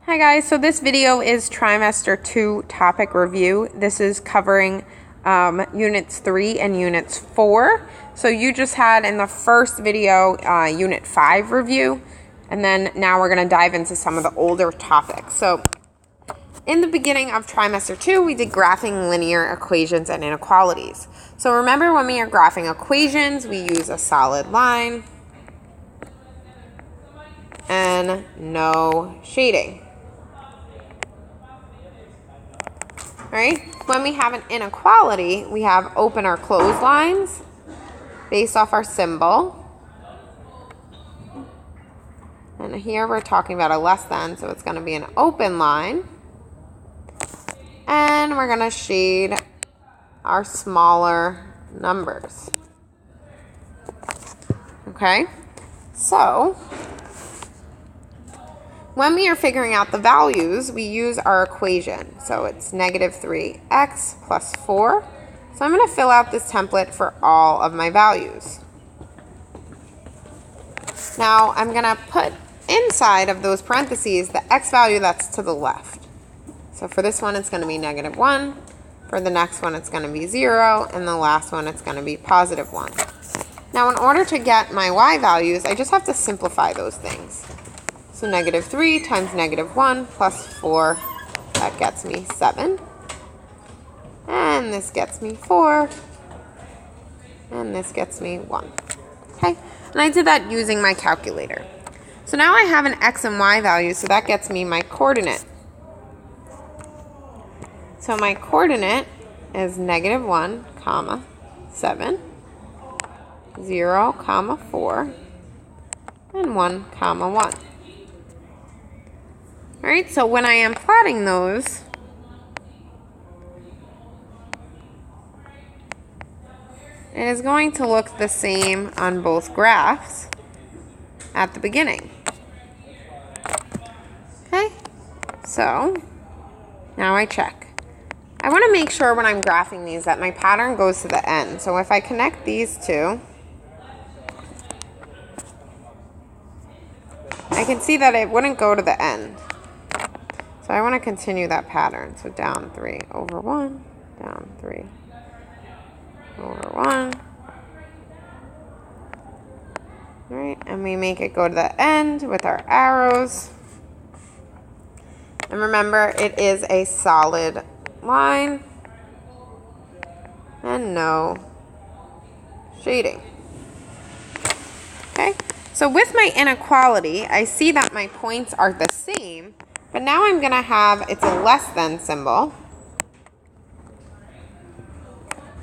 Hi guys, so this video is trimester 2 topic review. This is covering units 3 and units 4. So you just had in the first video unit 5 review, and then now we're going to dive into some of the older topics. So in the beginning of trimester 2, we did graphing linear equations and inequalities. So remember, when we are graphing equations, we use a solid line and no shading. Right? When we have an inequality, we have open or closed lines based off our symbol. And here we're talking about a less than, so it's going to be an open line. And we're going to shade our smaller numbers. Okay? So when we are figuring out the values, we use our equation. So it's negative 3x plus 4. So I'm going to fill out this template for all of my values. Now I'm going to put inside of those parentheses the x value that's to the left. So for this one, it's going to be negative 1. For the next one, it's going to be 0. And the last one, it's going to be positive 1. Now in order to get my y values, I just have to simplify those things. So negative 3 times negative 1 plus 4, that gets me 7. And this gets me 4. And this gets me 1. Okay, and I did that using my calculator. So now I have an x and y value, so that gets me my coordinate. So my coordinate is negative 1, comma, 7, 0, comma, 4, and 1, comma, 1. Alright, so when I am plotting those, it is going to look the same on both graphs at the beginning. Okay, so now I check. I want to make sure when I'm graphing these that my pattern goes to the end. So if I connect these two, I can see that it wouldn't go to the end. So I want to continue that pattern. So down 3 over 1, down 3 over 1. All right, and we make it go to the end with our arrows. And remember, it is a solid line and no shading. Okay, so with my inequality, I see that my points are the same, but now I'm going to have, it's a less than symbol.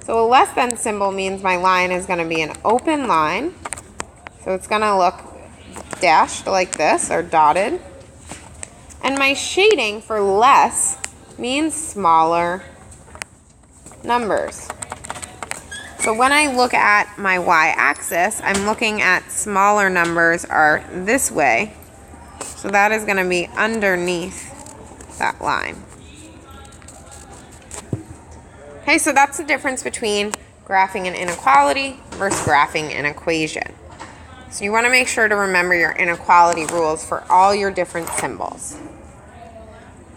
So a less than symbol means my line is going to be an open line. So it's going to look dashed like this, or dotted. And my shading for less means smaller numbers. So when I look at my y-axis, I'm looking at smaller numbers are this way. So that is going to be underneath that line. Okay, so that's the difference between graphing an inequality versus graphing an equation. So you want to make sure to remember your inequality rules for all your different symbols.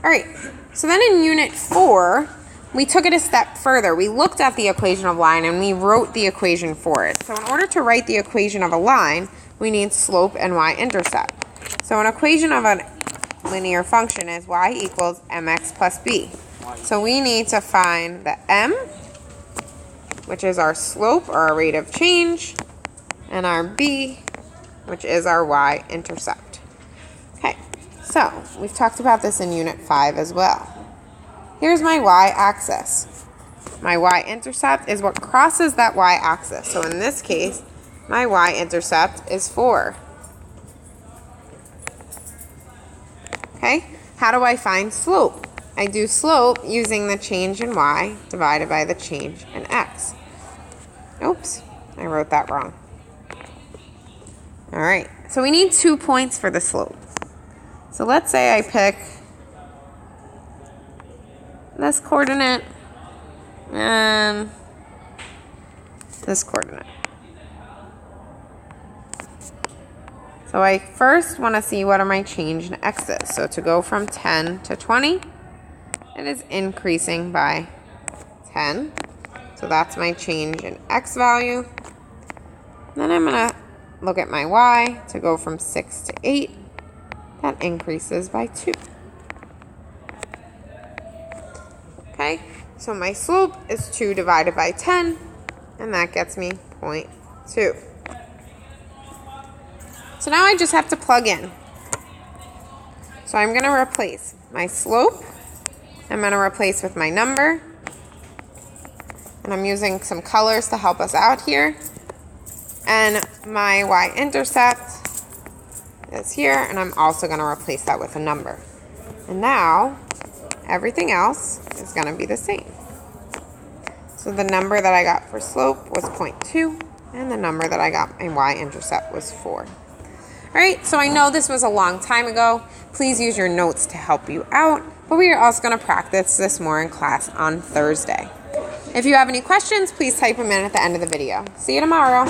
All right, so then in unit 4, we took it a step further. We looked at the equation of line and we wrote the equation for it. So in order to write the equation of a line, we need slope and y-intercept. So an equation of a linear function is y equals mx plus b. So we need to find the m, which is our slope or our rate of change, and our b, which is our y-intercept. Okay, so we've talked about this in unit 5 as well. Here's my y-axis. My y-intercept is what crosses that y-axis. So in this case, my y-intercept is 4. Okay, how do I find slope? I do slope using the change in y divided by the change in x. Oops, I wrote that wrong. All right, so we need 2 points for the slope. So let's say I pick this coordinate and this coordinate. So I first want to see what are my change in x's. So to go from 10 to 20, it is increasing by 10. So that's my change in x value. Then I'm going to look at my y. To go from 6 to 8, that increases by 2. Okay, so my slope is 2 divided by 10, and that gets me 0.2. So now I just have to plug in. So I'm going to replace my slope. I'm going to replace with my number. And I'm using some colors to help us out here. And my y-intercept is here, and I'm also going to replace that with a number. And now everything else is going to be the same. So the number that I got for slope was 0.2, and the number that I got my y-intercept was 4. All right, so I know this was a long time ago. Please use your notes to help you out, but we are also going to practice this more in class on Thursday. If you have any questions, please type them in at the end of the video. See you tomorrow.